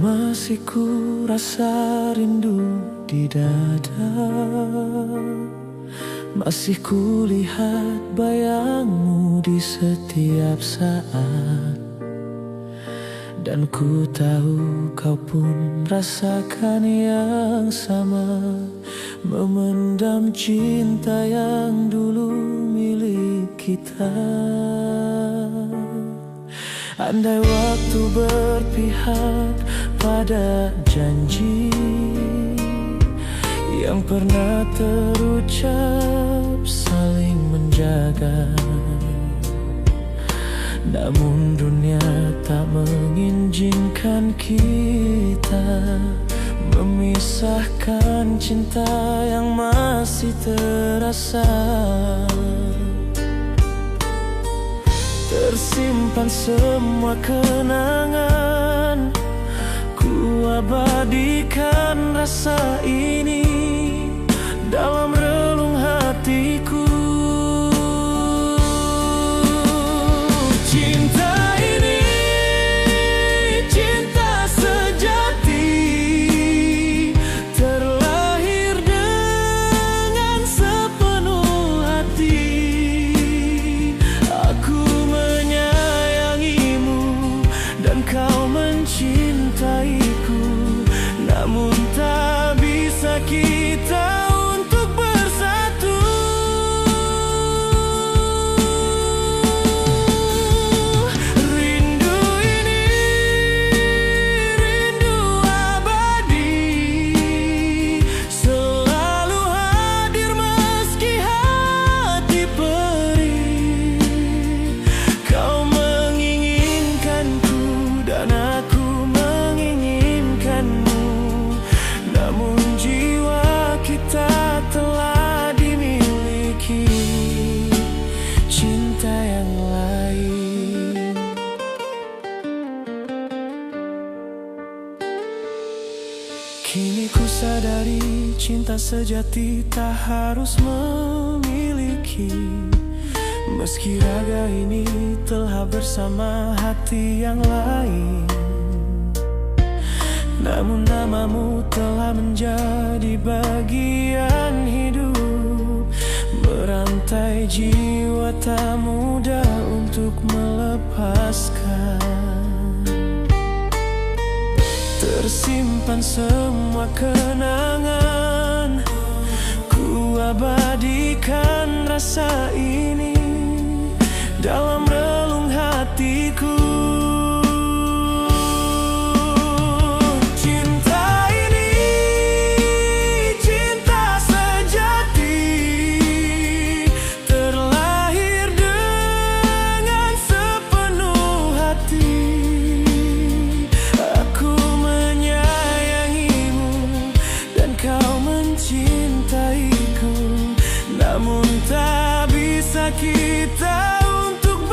Masih ku rasa rindu di dada, masih ku lihat bayangmu di setiap saat. Dan ku tahu kau pun rasakan yang sama, memendam cinta yang dulu milik kita. Andai waktu berpihak pada janji yang pernah terucap saling menjaga, namun dunia tak mengizinkan kita memisahkan cinta yang masih terasa. Tersimpan semua kenangan, ku abadikan rasa ini dalam relung hatiku. Cinta ini cinta sejati, terlahir dengan sepenuh hati. Aku menyayangimu dan kau mencintaiku, namun tak bisa kita untuk bersatu. Rindu ini rindu abadi, selalu hadir meski hati perih. Kau menginginkanku dan aku menginginkanmu, namun jiwa kita telah dimiliki cinta yang lain. Kini ku sadari cinta sejati tak harus memiliki, meski raga ini telah bersama hati yang lain. Namun namamu telah menjadi bagian hidup, merantai jiwa tak mudah untuk melepaskan. Tersimpan semua kenangan, ku abadikan rasa ini dalam relung hatiku. Cintaiku, namun tak bisa kita untuk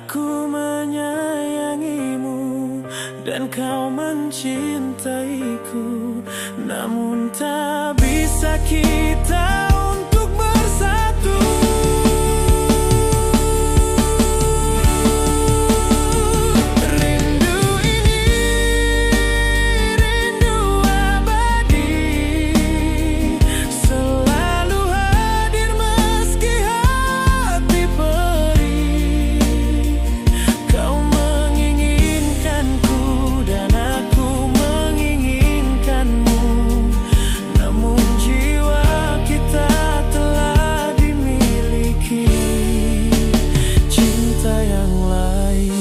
Aku menyayangimu dan kau mencintaiku, namun tak bisa kita untuk bersatu. Rindu ini rindu abadi, selalu hadir meski hati perih. Kau menginginkanku dan aku menginginkanmu, namun jiwa kita telah dimiliki cinta yang lain.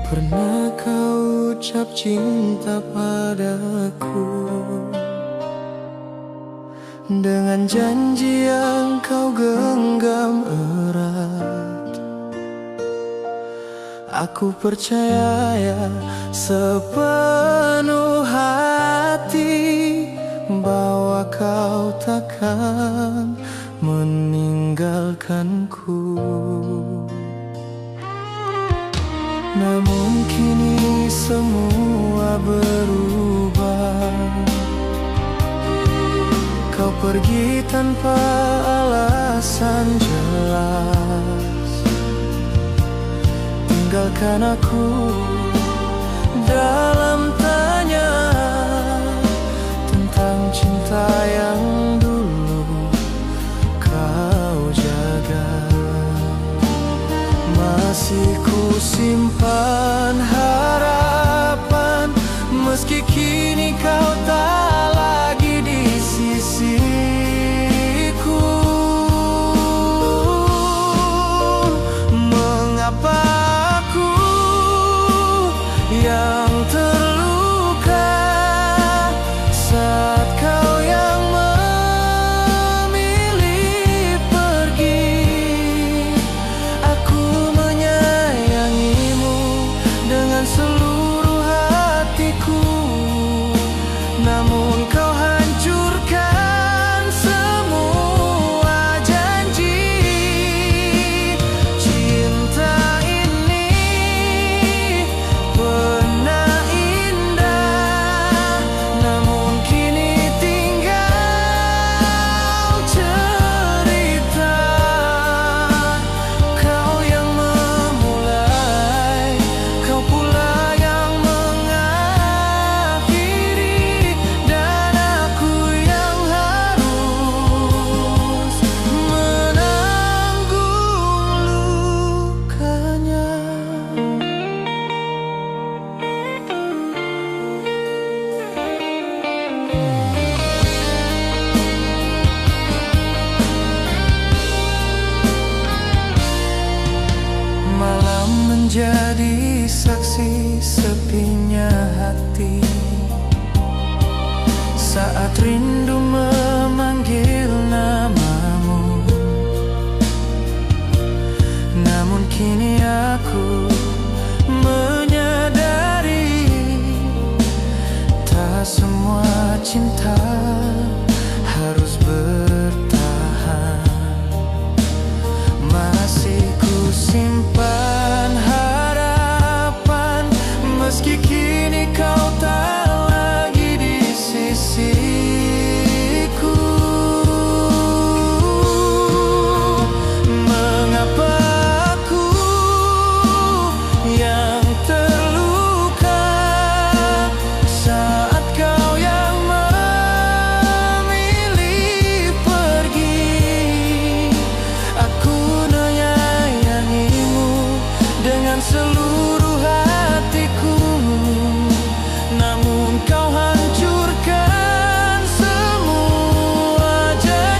Pernah kau ucap cinta padaku dengan janji yang kau genggam erat. Aku percaya sepenuh hati bahwa kau takkan meninggalkanku. Namun kini semua berubah. Kau pergi tanpa alasan jelas, tinggalkan aku dalam tanya tentang cinta yang dulu kau jaga. Masih ku simpan harapan, meski kini kau tak lagi di sisiku. Mengapa aku yang terluka saat kau yang memilih pergi? Aku menyayangimu dengan seluruh hatiku, namun kau hancurkan semua janji. Cinta ini pernah indah, namun kini tinggal cerita. Kau yang memulai, kau pula yang mengakhiri, dan aku yang harus menanggung lukanya. Malam menjadi saksi sepinya hati saat rindu memanggil namamu. Namun kini aku menyadari tak semua cinta harus bertahan. Masih ku simpan harapan, meski kini kau tak lagi di sisiku. Mengapa aku yang terluka saat kau yang memilih pergi? Aku menyayangimu dengan seluruh hatiku, namun kau hancurkan semua janji.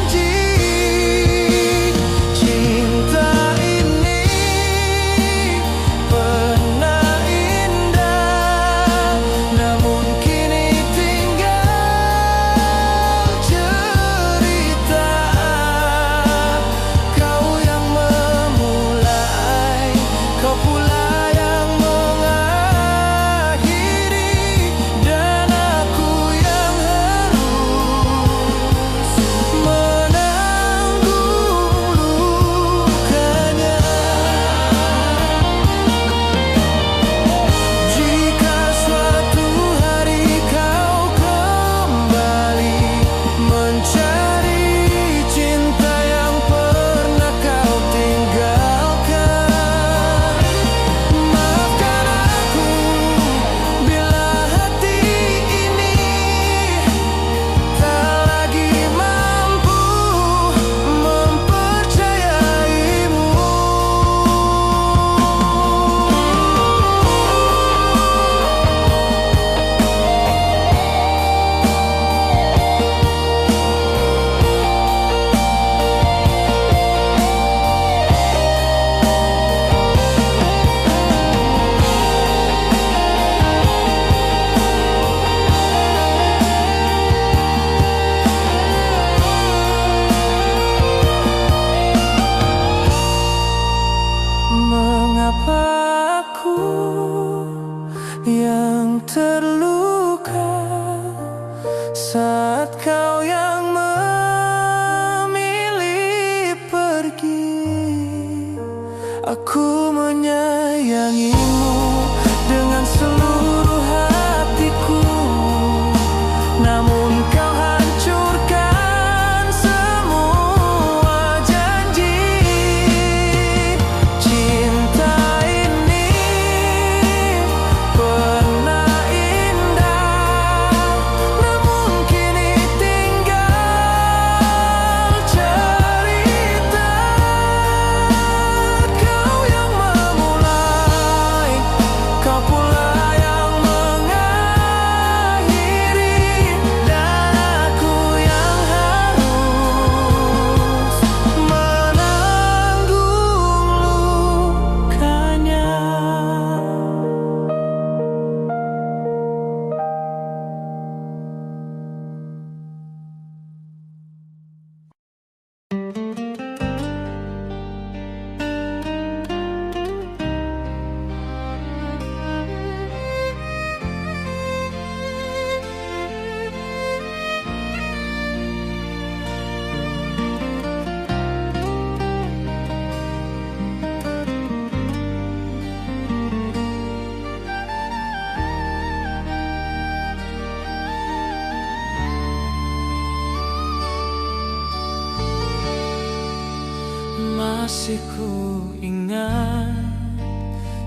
Masih ku ingat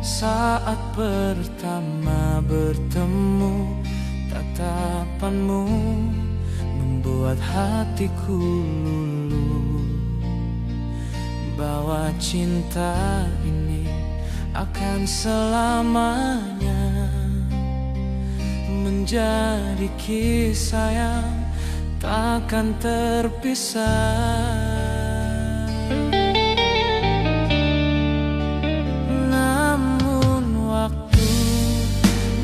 saat pertama bertemu, tatapanmu membuat hatiku luluh, bahwa cinta ini akan selamanya menjadi kisah yang takkan terpisah. Namun waktu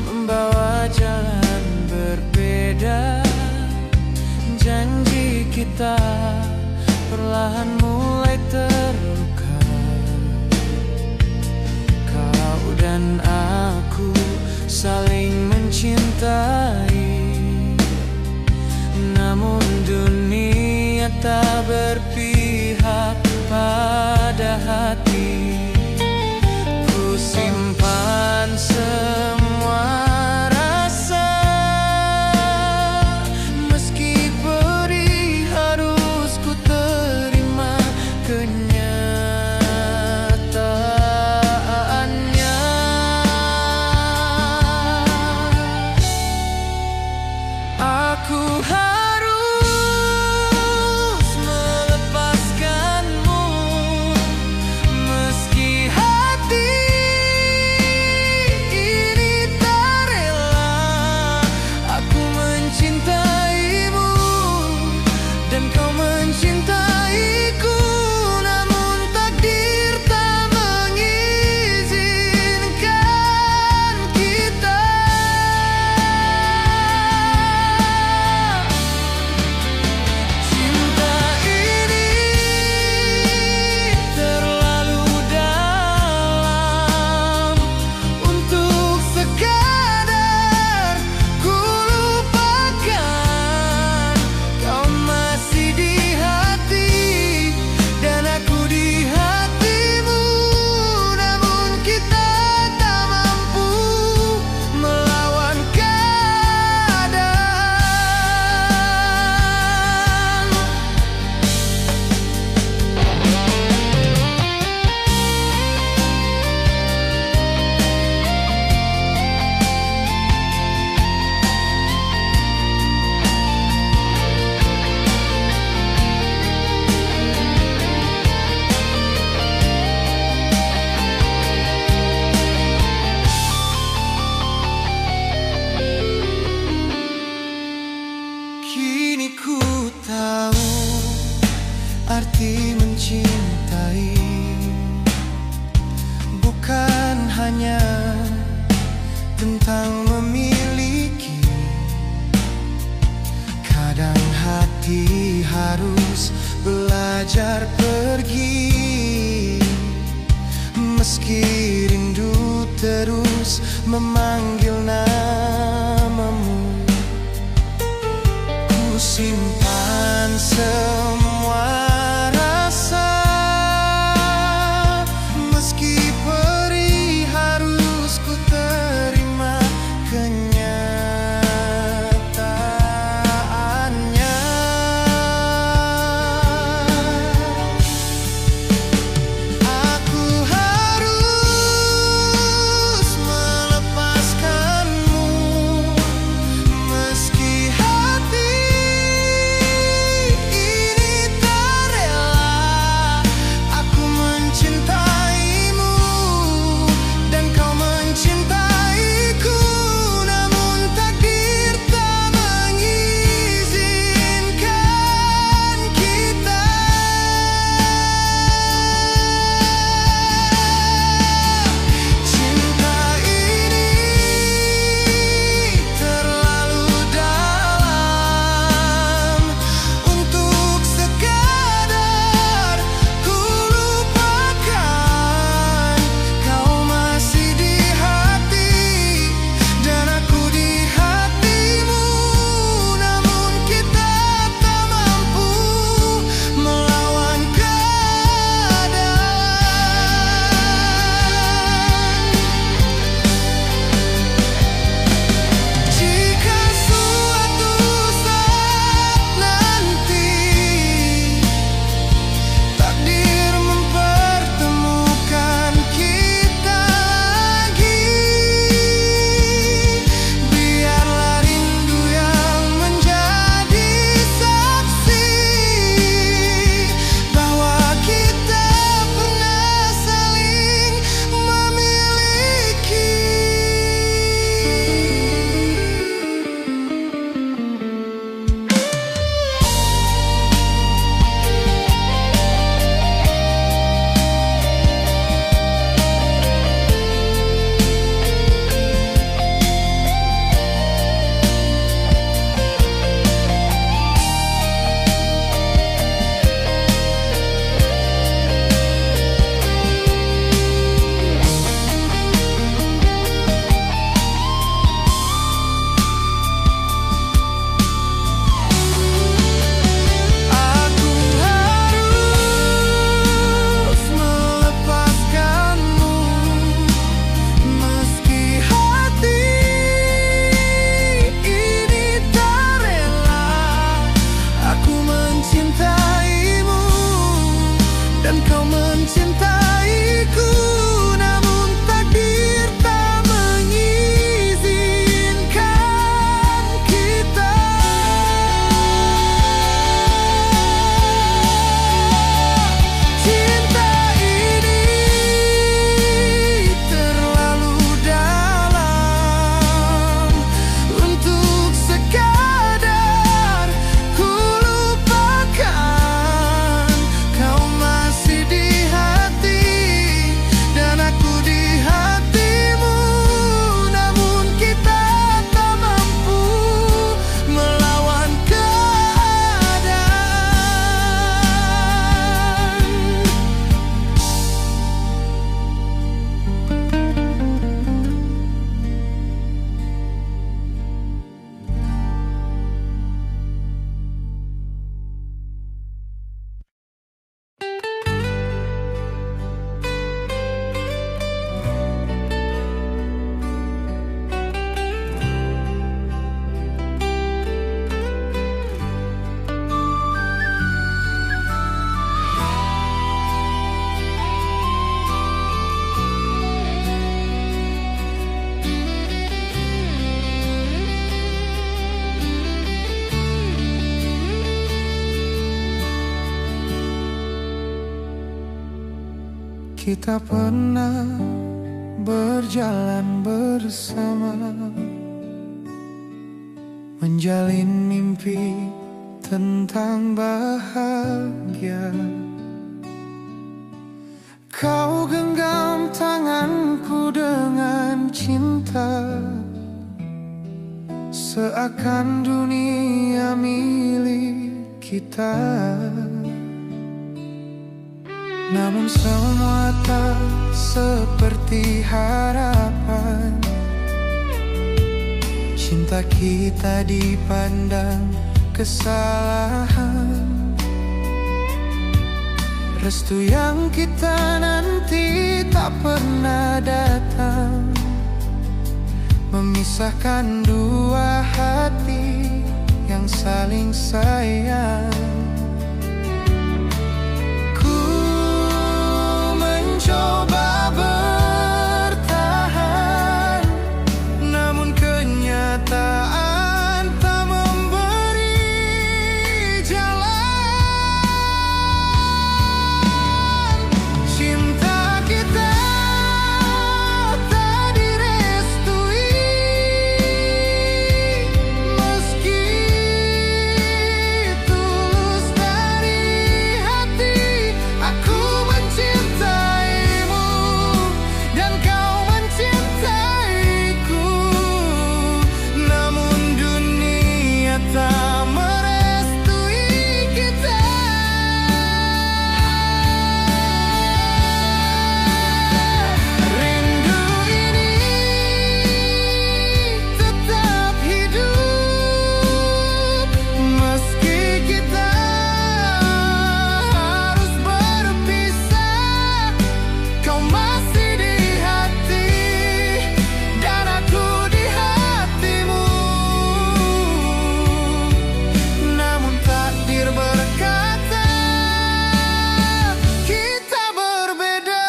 membawa jalan berbeda, janji kita perlahan mulai terluka. Kau dan aku saling mencintai, namun dunia tak berpihak pada hati. Ku simpan semua rasa, meski perih harus ku terima kenyataannya. Aku harus melepaskanmu, meski hati ini tak rela. Aku mencintaimu dan kau mencintaiku, namun takdir tak mengizinkan kita. Cinta ini terlalu dalam untuk sekadar ku lupakan. Kau masih di hati dan aku di hatimu, namun kita tak mampu melawan keadaan. Kini ku tahu arti mencintai bukan hanya tentang memiliki. Kadang hati harus belajar pergi, meski rindu terus memanggil namamu. Ku simpan semua rasa, meski perih harus ku terima kenyataannya. Aku harus melepaskanmu, meski hati kita pernah berjalan bersama, menjalin mimpi tentang bahagia. Kau genggam tanganku dengan cinta, seakan dunia milik kita. Namun semua tak seperti harapan. Cinta kita dipandang kesalahan. Restu yang kita nanti tak pernah datang, memisahkan dua hati yang saling sayang. Ku mencoba bertahan, namun kenyataan tak memberi jalan. Cinta kita tak direstui, meski tulus dari hati. Aku mencintaimu dan kau mencintaiku, namun dunia tak merestui kita. Rindu ini tetap hidup, meski kita harus berpisah. Kau masih di hati dan aku di hatimu, namun takdir berkata kita berbeda.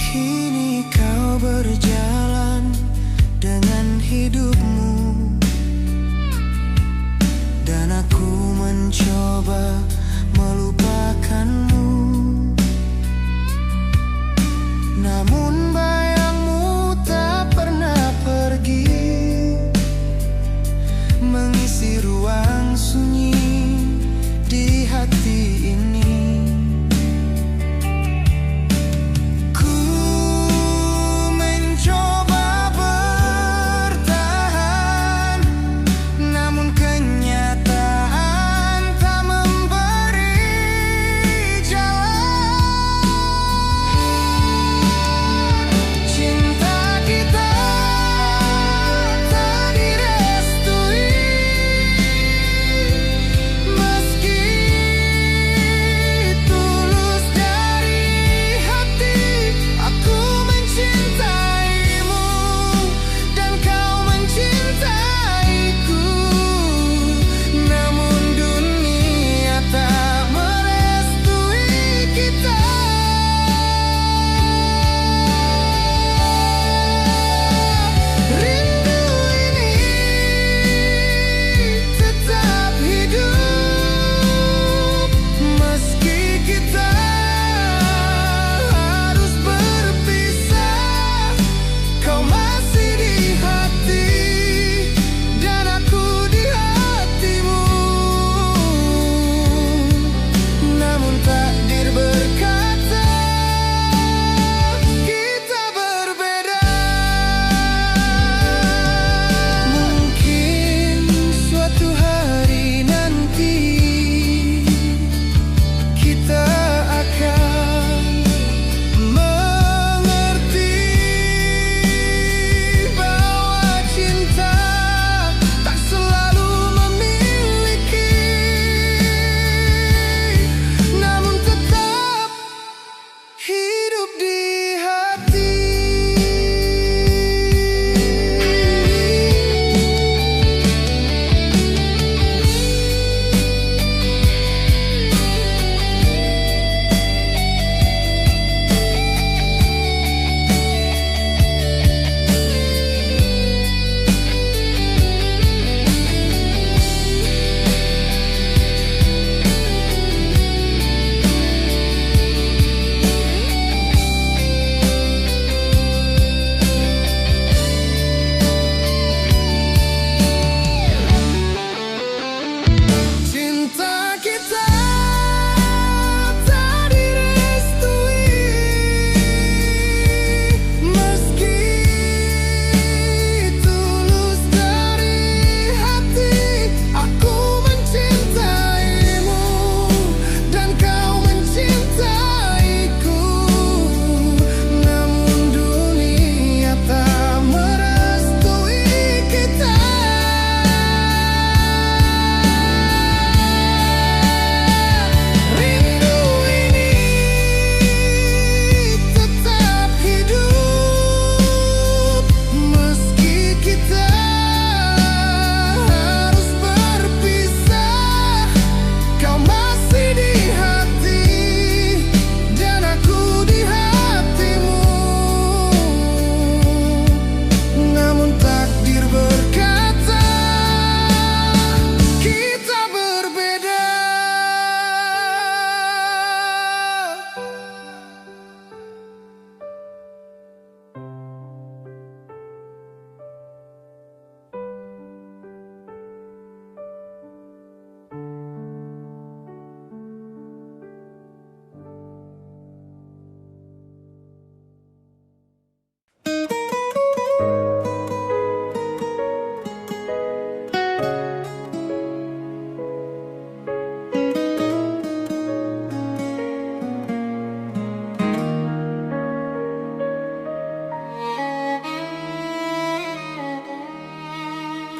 Kini kau berjalan dengan hidupmu, dan aku mencoba melupakanmu. Namun bayangmu tak pernah pergi, mengisi ruang sunyi di hati ini. Ku mencoba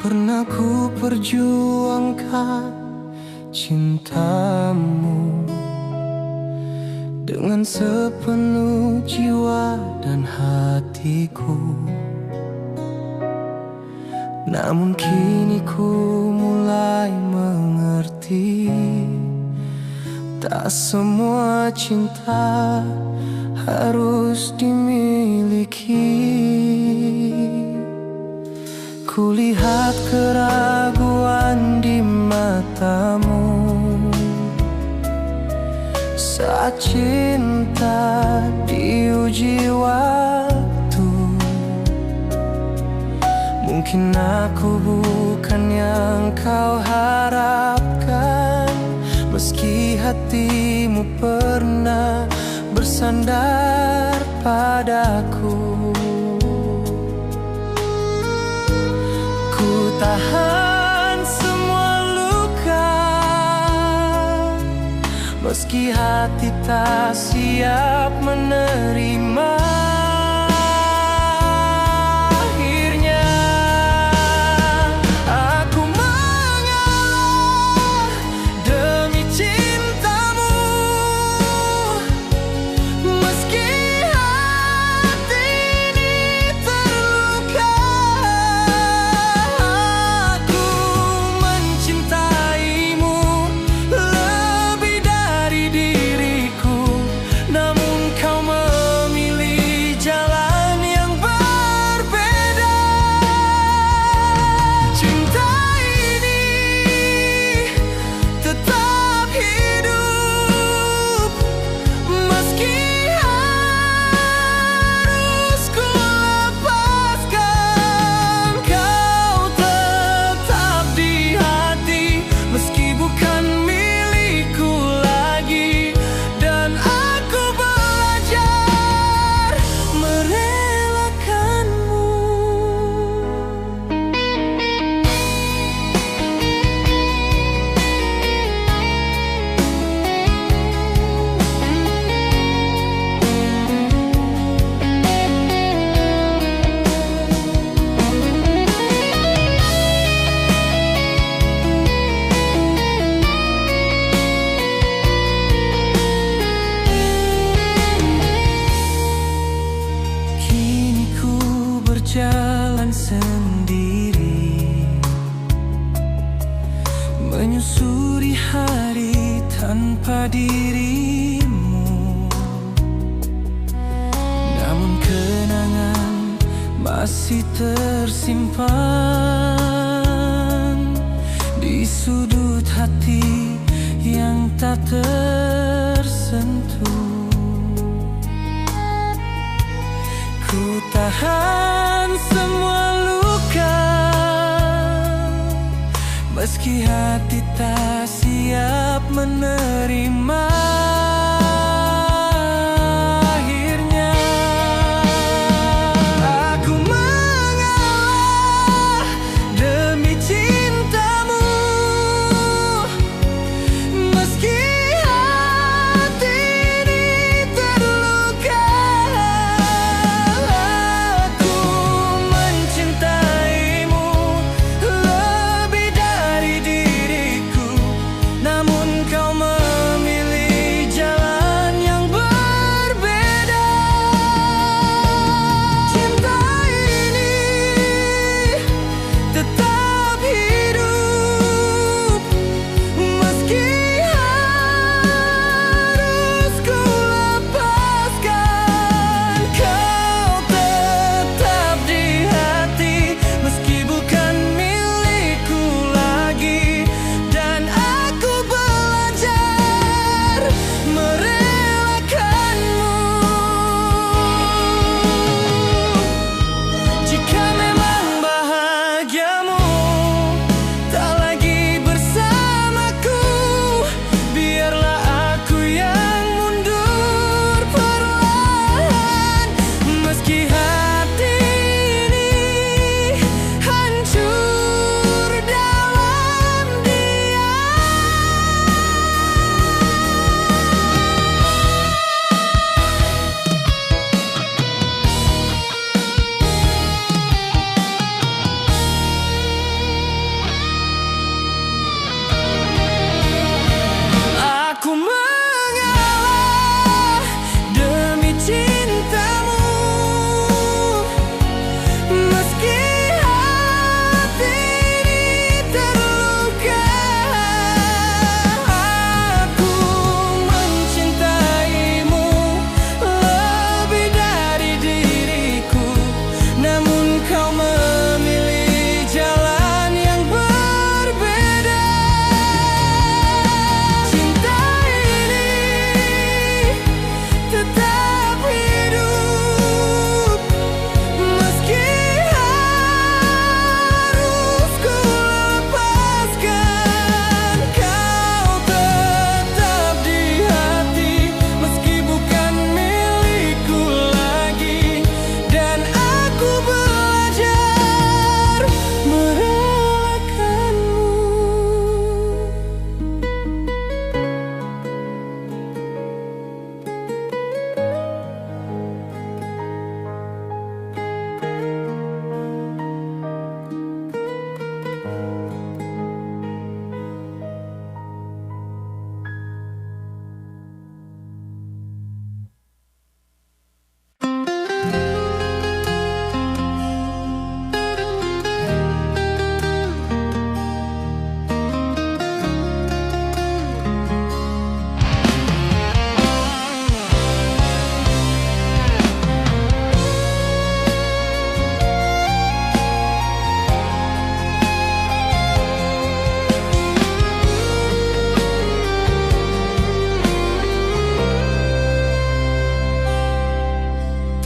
Pernah ku perjuangkan cintamu dengan sepenuh jiwa dan hatiku. Namun kini ku mulai mengerti, tak semua cinta harus dimiliki. Kulihat keraguan di matamu saat cinta diuji waktu. Mungkin aku bukan yang kau harapkan, meski hatimu pernah bersandar padaku. Ku tahan semua luka, meski hati tak siap menerima. Akhirnya aku mengalah demi cintamu, meski hati ini terluka. Aku mencintaimu lebih dari diriku, namun kau memilih jalan yang berbeda. Cinta ini tetap hidup, meski harus ku lepaskan. Kau tetap di hati, meski bukan milikku lagi. Dan aku belajar merelakanmu. Kini ku berjalan sendiri, menyusuri hari tanpa dirimu. Namun kenangan masih tersimpan di sudut hati yang tak tersentuh. Ku tahan semua luka, meski hati tak siap menerima. Akhirnya aku mengalah demi cintamu, meski hati ini terluka. Aku mencintaimu lebih dari diriku, namun kau memilih jalan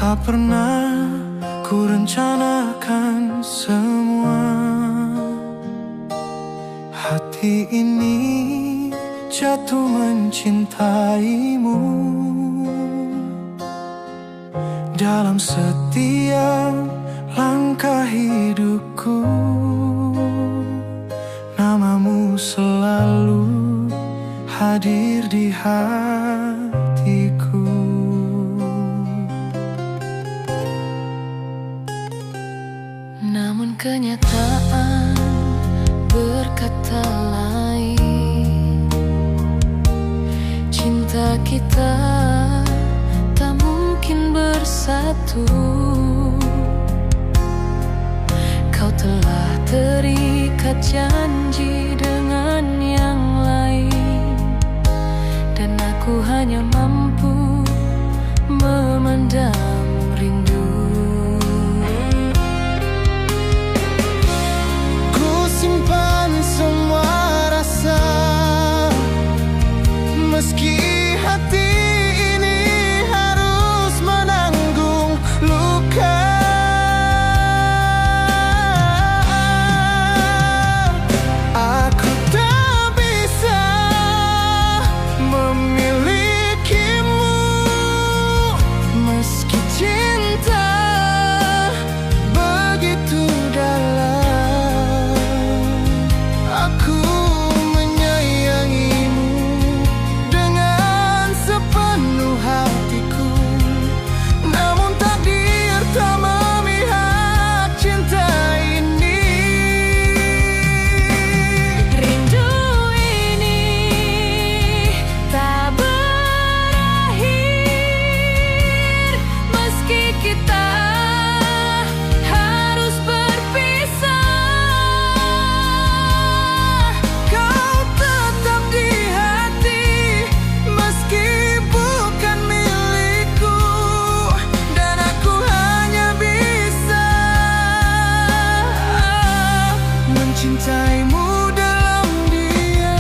Tak pernah ku rencanakan semua. Hati ini jatuh mencintaimu. Dalam setiap langkah hidupku, namamu selalu hadir di hatiku. Namun kenyataan berkata lain. Cinta kita tak mungkin bersatu. Kau telah terikat janji dengan yang lain, dan aku hanya mampu memandang rindu. Simpan semua rasa, meski hati ini harus menanggung luka. Aku tak bisa memilikimu, meski cinta begitu dalam. Aku menyayangimu dengan sepenuh hatiku, namun takdir tak memihak cinta ini. Rindu ini tak berakhir, meski kita harus berpisah. Kau tetap di hati, meski bukan milikku, dan aku hanya bisa mencintaimu dalam diam.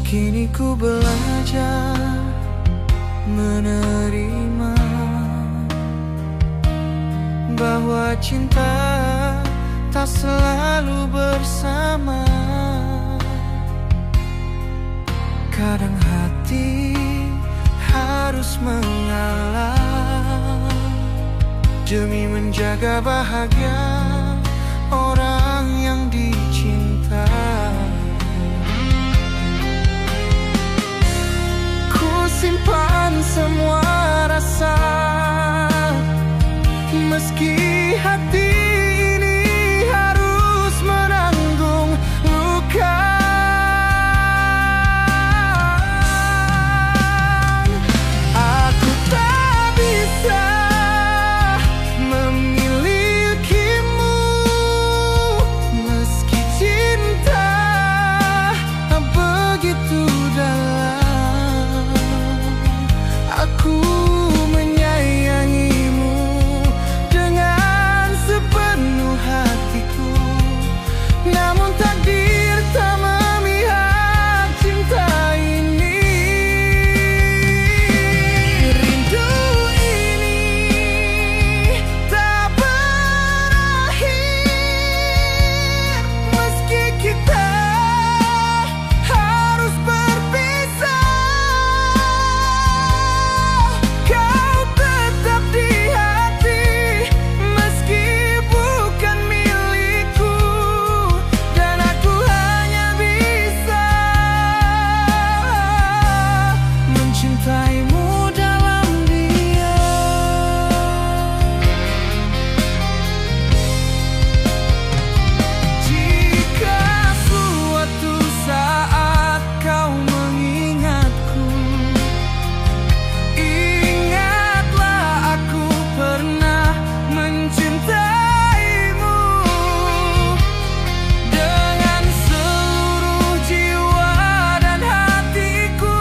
Kini ku belajar menerima bahwa cinta tak selalu bersama. Kadang hati harus mengalah demi menjaga bahagia orang yang dicinta. Ku simpan semua rasa, meski hati ini harus menanggung luka. Aku tak bisa memilikimu, meski cinta begitu dalam. Aku menyayangimu dengan sepenuh hatiku, namun takdir tak memihak cinta ini. Rindu ini tak berakhir, meski kita harus berpisah. Kau tetap di hati, meski bukan milikku, dan aku hanya bisa mencintaimu dalam diam. Jika suatu saat kau mengingatku, ingatlah aku pernah mencintaimu dengan seluruh jiwa dan hatiku.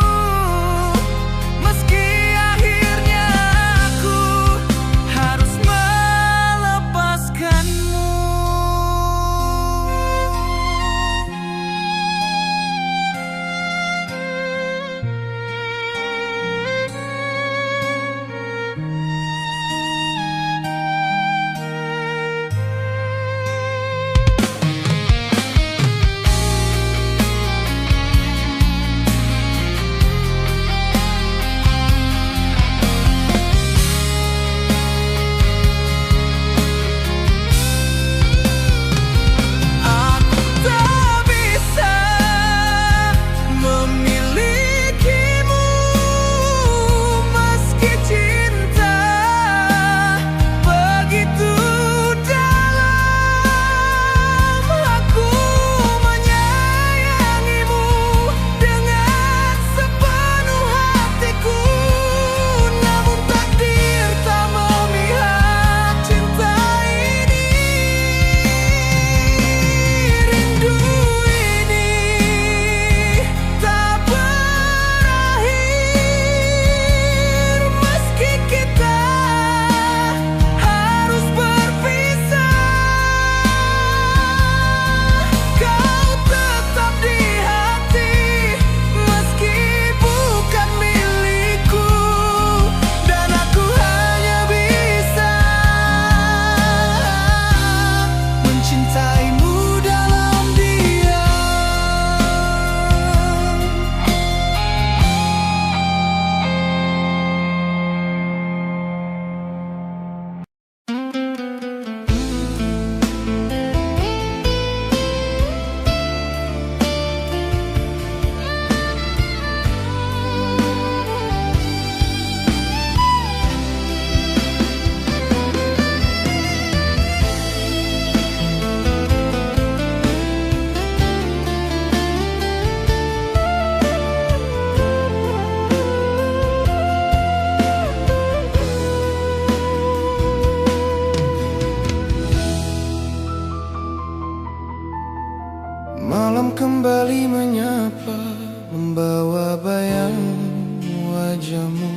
wajahmu.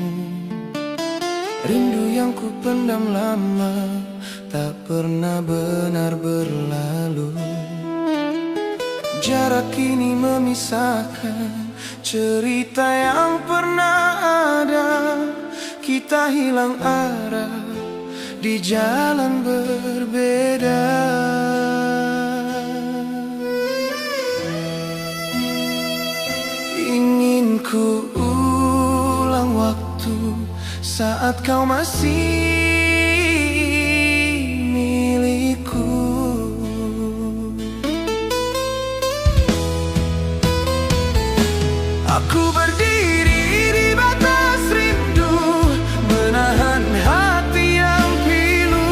Rindu yang ku pendam lama tak pernah benar berlalu. Jarak ini memisahkan cerita yang pernah ada. Kita hilang arah di jalan berbeda. Ingin ku ulang waktu saat kau masih milikku. Aku berdiri di batas rindu, menahan hati yang pilu.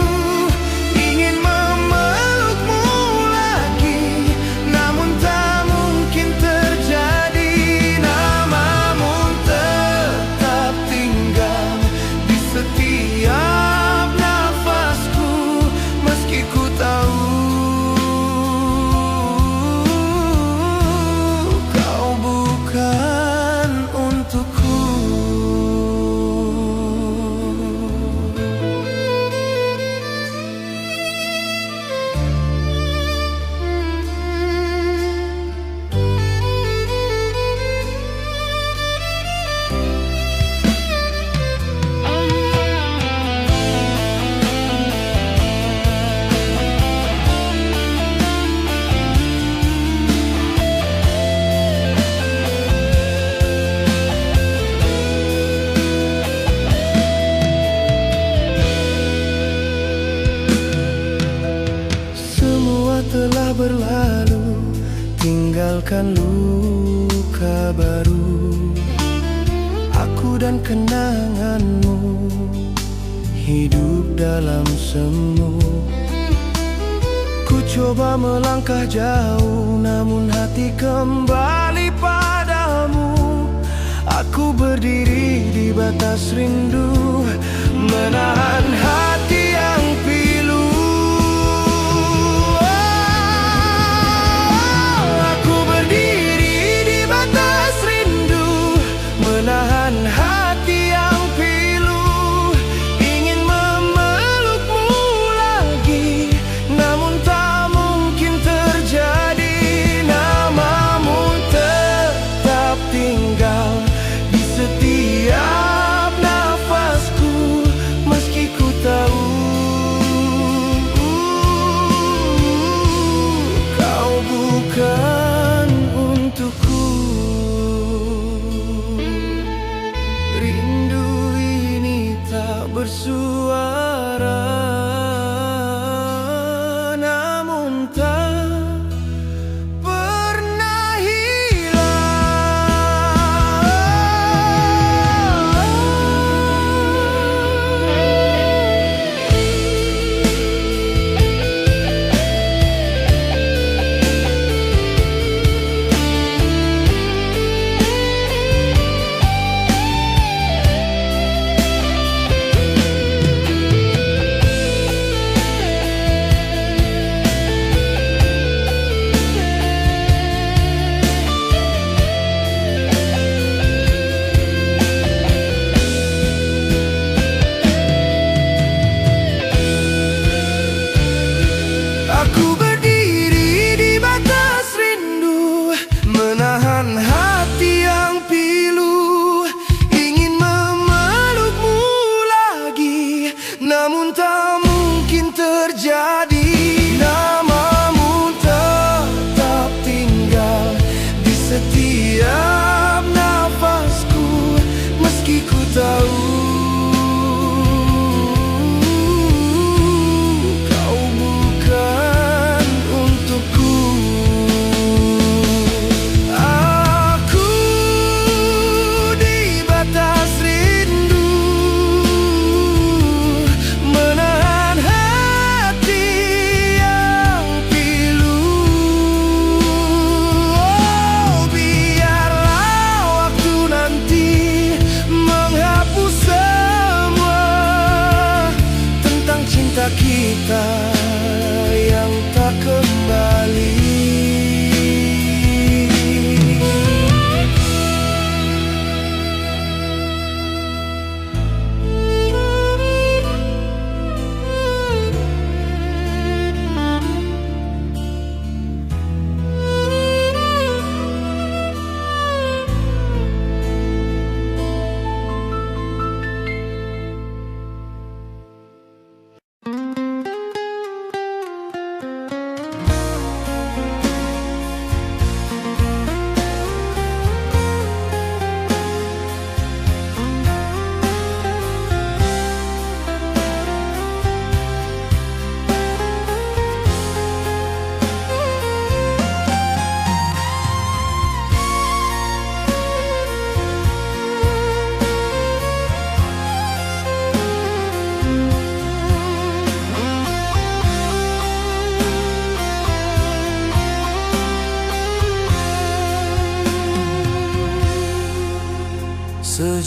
Ingin memelukmu lagi, namun tak mungkin terjadi. Namamu tetap tinggal di setiap nafasku, meski ku tahu kau bukan untukku. Semua telah berlalu, tinggalkan luka baru. Aku dan kenanganmu hidup dalam semu. Ku coba melangkah jauh, namun hati kembali padamu. Aku berdiri di batas rindu, menahan hati yang pilu. Aku berdiri di batas rindu, menahan hati yang pilu. Ingin memelukmu lagi, namun tak mungkin terjadi. Namamu tetap tinggal di setiap nafasku, meski ku tahu kau bukan untukku. Rindu ini tak bersuara, namun tak pernah Aku berdiri di batas rindu, menahan hati yang pilu. Ingin memelukmu lagi, namun tak mungkin terjadi. Namamu tetap tinggal di setiap nafasku, meski ku tahu kau bukan untukku. Aku di batas rindu, menahan hati yang pilu. Oh, biarlah waktu nanti menghapus semua tentang cinta kita yang tak kembali.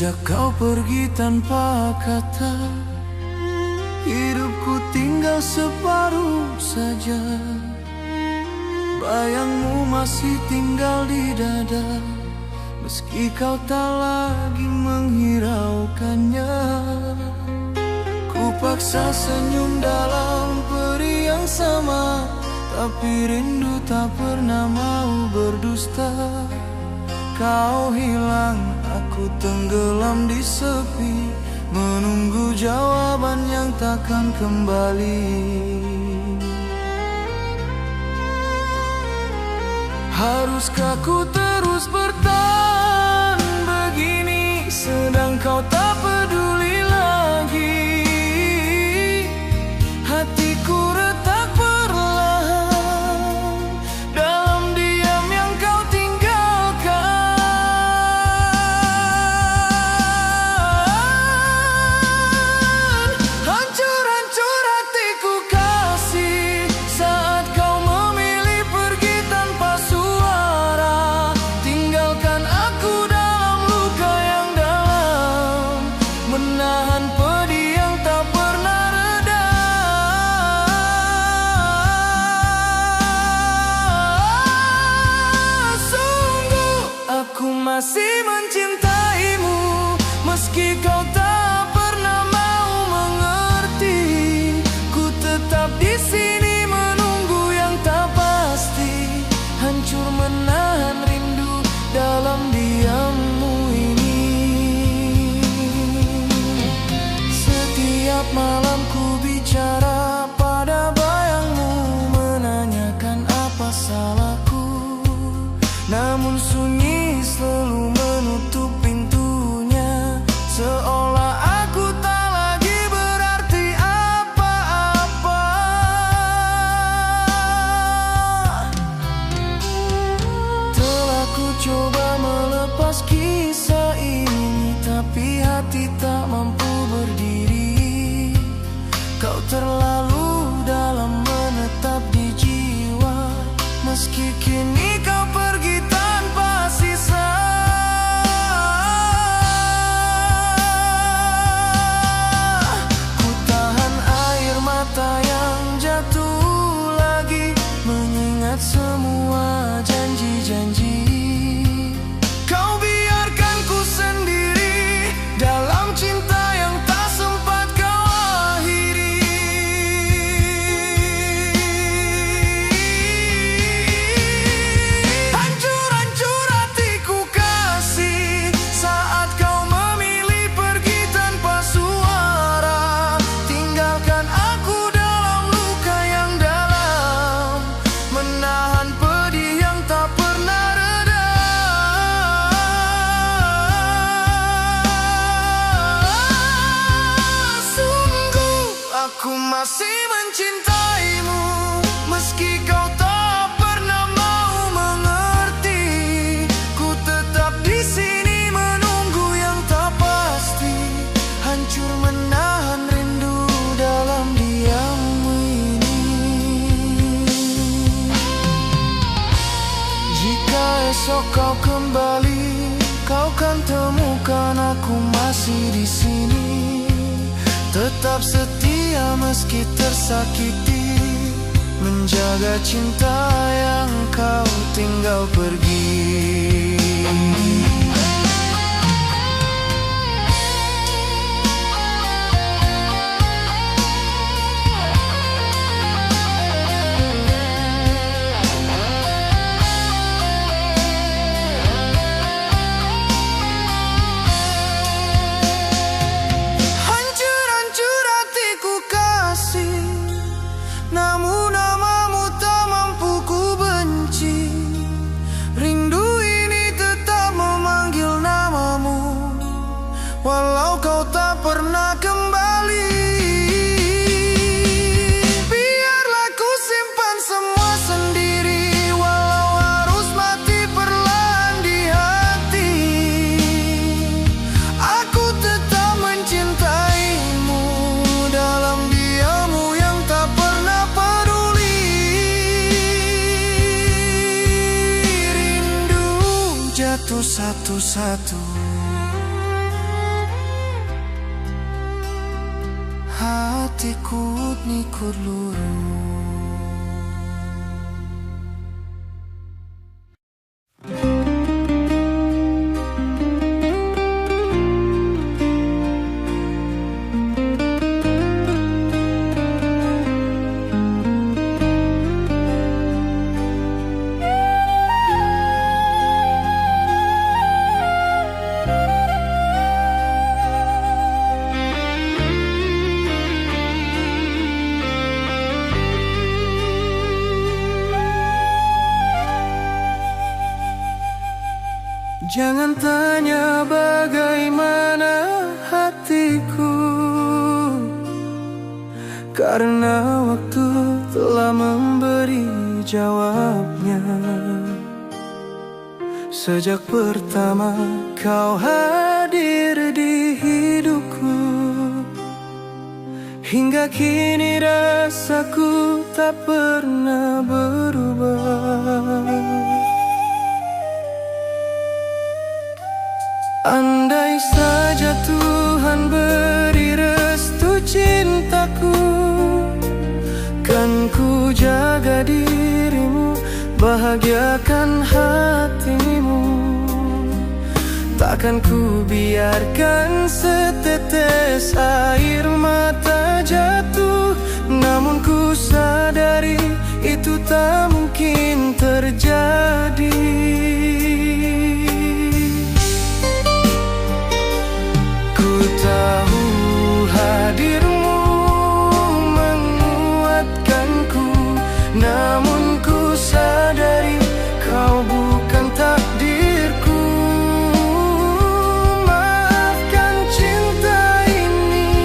Sejak kau pergi tanpa kata, hidupku tinggal separuh saja. Bayangmu masih tinggal di dada, meski kau tak lagi menghiraukannya. Ku paksa senyum dalam peri yang sama, tapi rindu tak pernah mau berdusta. Kau hilang, aku tenggelam di sepi, menunggu jawaban yang takkan kembali. Haruskah ku terus bertahan begini, sedang kau tak peduli lagi? Hatiku retak perlahan dalam diam yang kau tinggalkan. Hancur-hancur hatiku kasih, saat kau memilih pergi tanpa suara. Tinggalkan aku dalam luka yang dalam, menahan pedih yang tak pernah reda. Sungguh aku masih mencintaimu, meski kau tak pernah mau mengerti. Ku tetap di sini menunggu yang tak pasti, hancur menahan rindu dalam diammu ini. Setiap malam ku bicara pada bayangmu, menanyakan apa salahku, namun sunyi selalu menutup pintunya, seolah aku tak lagi berarti apa-apa. Telah ku coba melepas kisah ini, tapi hati tak mampu berdiri. Kau terlalu dalam menetap di jiwa, meski kini kau pergi tanpa sisa. Ku tahan air mata yang jatuh lagi, mengingat semua janji-janji. Kau biarkan ku sendiri dalam cinta yang tak sempat kau akhiri. Hancur-hancur hatiku kasih, saat kau memilih pergi tanpa suara. Tinggalkan aku dalam luka yang dalam, menahan pedih yang tak pernah reda. Sungguh aku masih mencintaimu, meski kau tak pernah mau mengerti. Ku tetap di sini menunggu yang tak pasti, hancur menahan rindu dalam diammu ini. Jika esok kau kembali, kau kan temukan aku masih di sini, tetap setia meski tersakiti, menjaga cinta yang kau tinggal pergi. Hancur-hancur hatiku kasih, namun namamu tak mampu ku benci. Rindu ini tetap memanggil namamu, walau kau tak pernah kembali. Biarlah ku simpan semua sendiri, walau harus mati perlahan di hati. Aku tetap mencintaimu dalam diammu yang tak pernah peduli. Rindu jatuh satu-satu, nikut luru. Jangan tanya bagaimana hatiku, karena waktu telah memberi jawabnya. Sejak pertama kau hadir di hidupku, hingga kini rasaku tak pernah berubah. Andai saja Tuhan beri restu cintaku, kan ku jaga dirimu, bahagiakan hatimu. Takkan ku biarkan setetes air mata jatuh. Namun ku sadari itu tak mungkin terjadi. Tahu hadirmu menguatkanku, namun ku sadari kau bukan takdirku. Maafkan cinta ini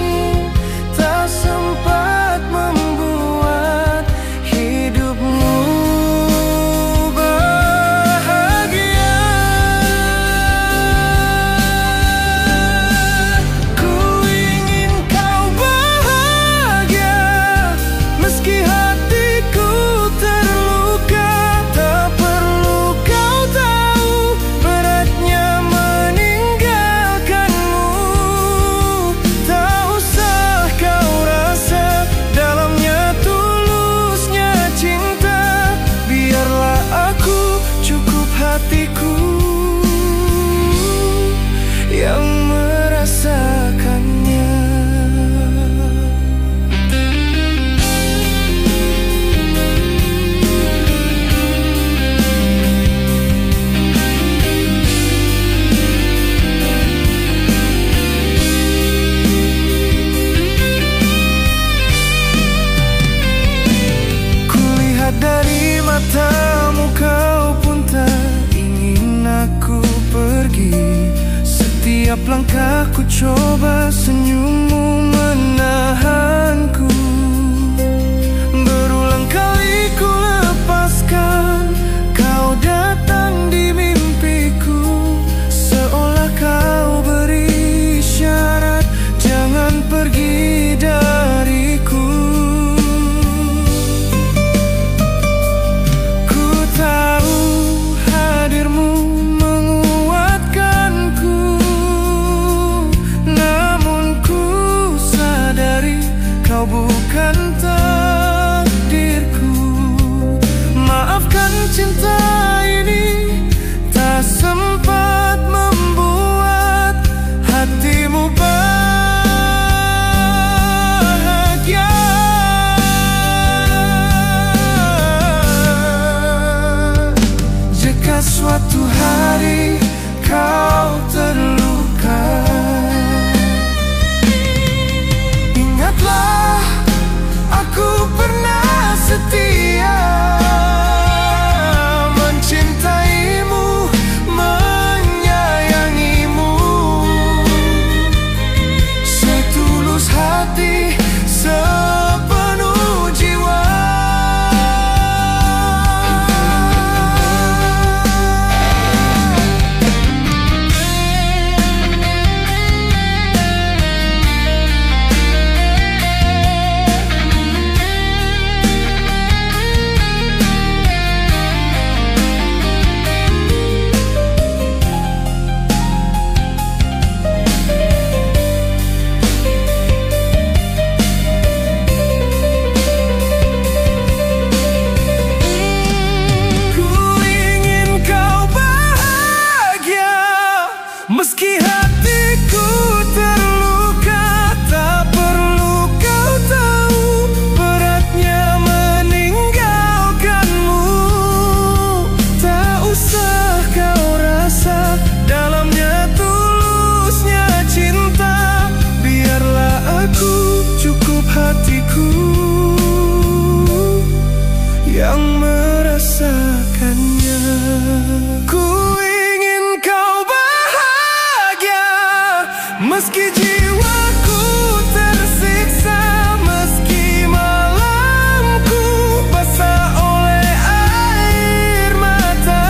Meski jiwaku tersiksa, meski malamku basah oleh air mata,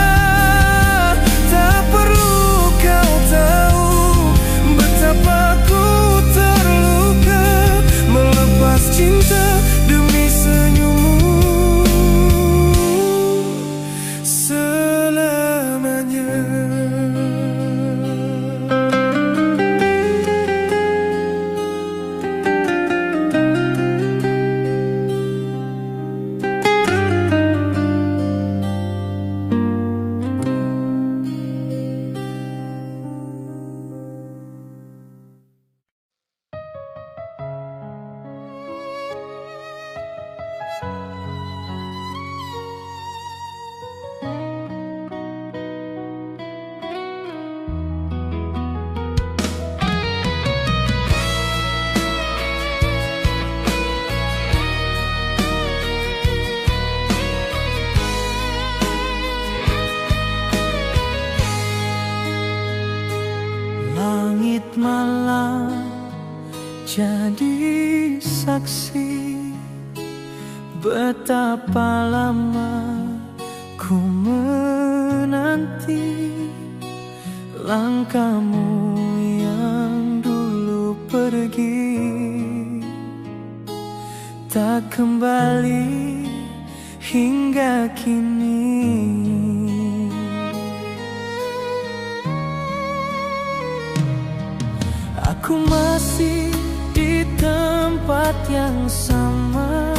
tak perlu kau tahu betapa ku terluka melepas cinta demi senyummu selamanya. Langit malam jadi saksi betapa lama ku menanti langkahmu yang dulu pergi, tak kembali hingga kini. Aku masih di tempat yang sama,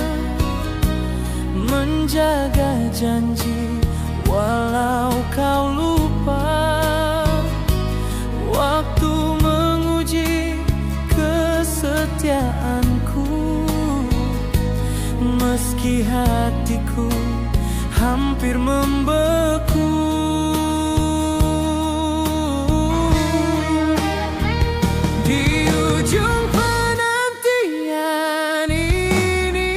menjaga janji walau kau lupa. Waktu menguji kesetiaanku, meski hatiku hampir membeku. Di ujung penantian ini,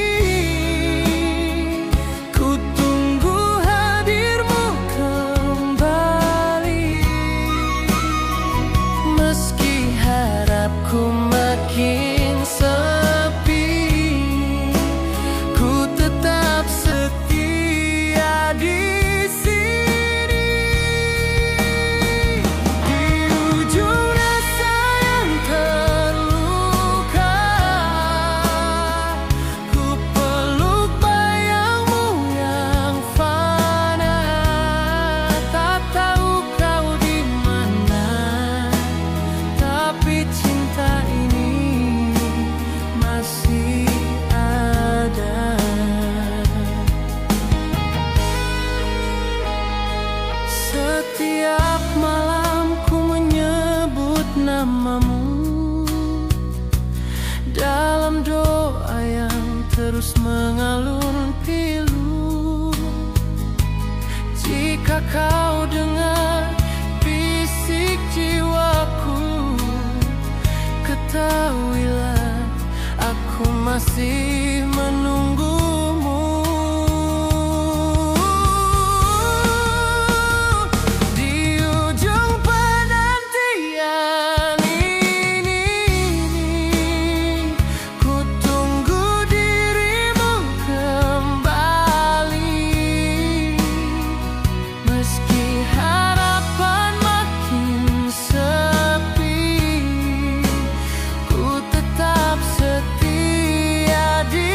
ku tunggu hadirmu kembali. Meski harapku makin sepi, ku tetap setia di sini. Di ujung rasa yang terluka, ku peluk bayangmu yang fana. Tak tahu kau di mana, tapi cinta ini masih ada. Setiap malam ku menyebut namamu dalam doa yang terus mengalun pilu. Jika kau dengar bisik jiwaku, ketahuilah aku masih menunggumu. Di ujung penantian ini, ku tunggu dirimu kembali. Meski harapan makin sepi, ku tetap setia di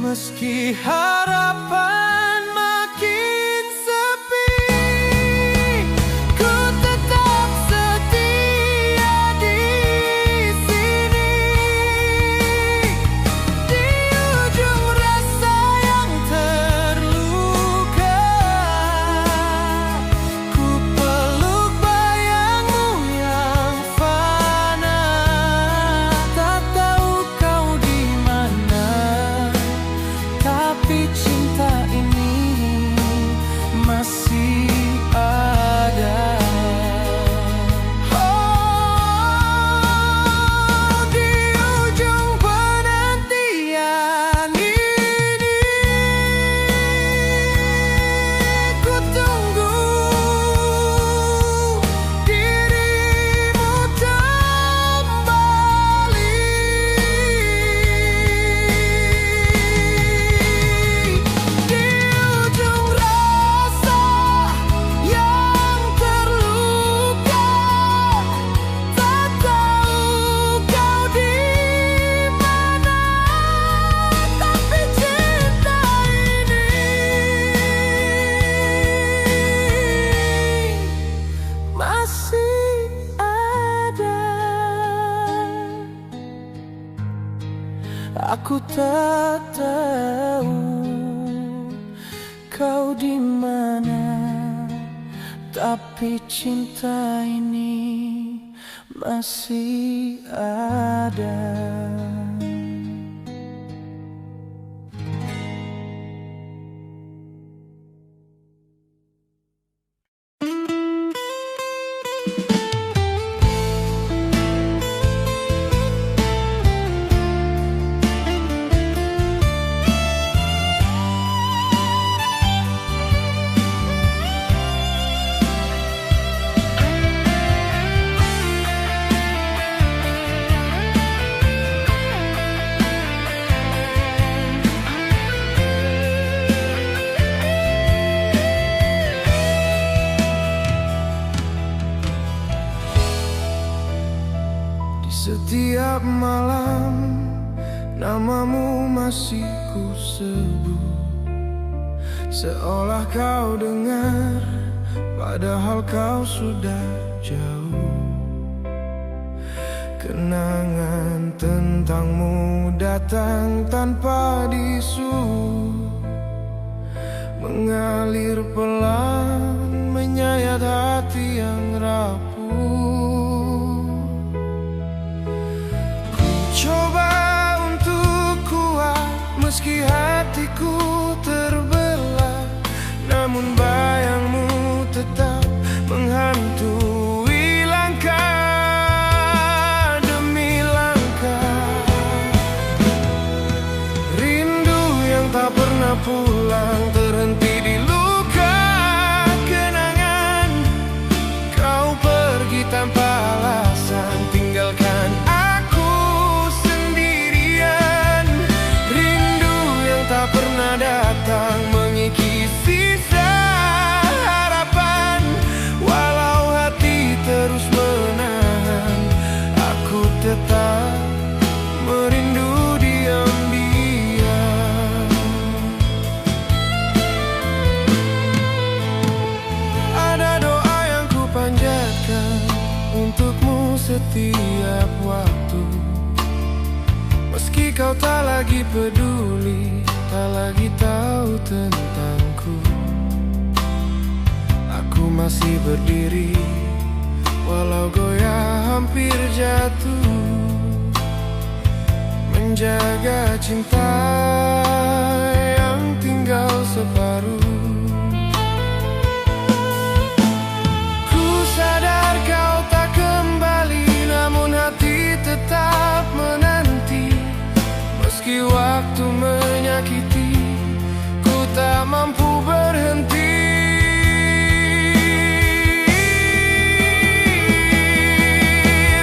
Meski harapan makin sepi, ku tetap setia di sini. Di ujung rasa yang terluka, ku peluk bayangmu yang fana. Tak tahu kau di mana, tapi cinta ini masih ada. Oh, di ujung penantian ini, ku tunggu dirimu kembali. Di ujung rasa yang terluka, tak tahu kau di mana, tapi cinta ini masih ada. Aku tak tahu kau di mana, tapi cinta ini masih ada. Di setiap malam namamu masih ku sebut, seolah kau dengar, padahal kau sudah jauh. Kenangan tentangmu datang tanpa disuruh, mengalir pelan, menyayat hati yang rapuh. Coba untuk kuat meski hatiku terbelah, namun bayangmu tetap menghantui langkah demi langkah. Rindu yang tak pernah pulang terhenti di luka kenangan. Kau pergi tanpa alasan, tinggalkan aku sendirian. Rindu yang tak pernah datang mengikis sisa harapan. Walau hati terus menahan, aku tetap merindu diam-diam. Ada doa yang ku panjatkan untukmu setiap waktu, meski kau tak lagi peduli, tak lagi tahu tentangku. Aku masih berdiri, walau goyah hampir jatuh, menjaga cinta yang tinggal separuh. Ku sadar kau tak kembali, namun hati tetap menanti. Meski waktu menyakiti, ku tak mampu berhenti.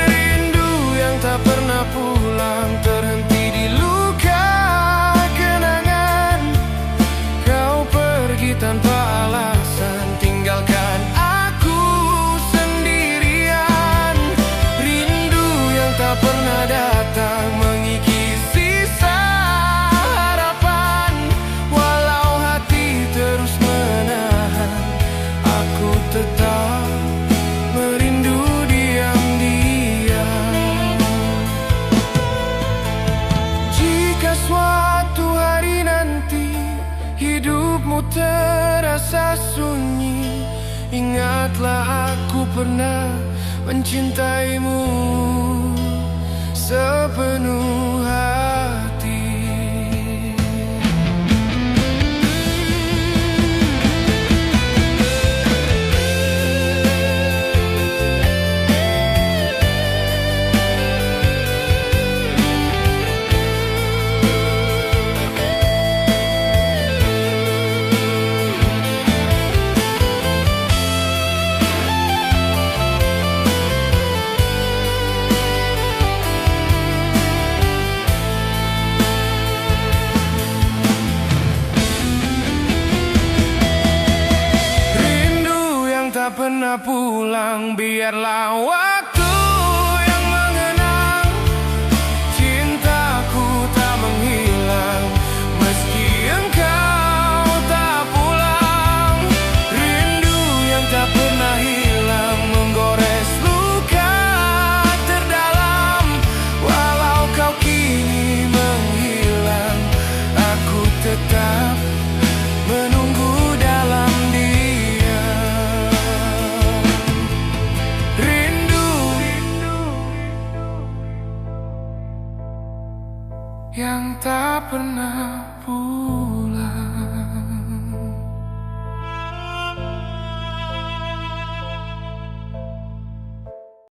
Rindu yang tak pernah pulang terhenti di luka kenangan. Kau pergi tanpa alasan, tinggalkan aku sendirian. Rindu yang tak pernah datang mengikis sisa harapan. tanpamu terasa sunyi. Ingatlah aku pernah mencintaimu sepenuh hati. Tak pernah pulang, biarlah waktu yang mengenang. Cintaku tak menghilang meski engkau tak pulang. Rindu yang tak pernah hilang menggores luka terdalam. Walau kau kini menghilang, aku tetap menunggu dalam yang tak pernah pulang.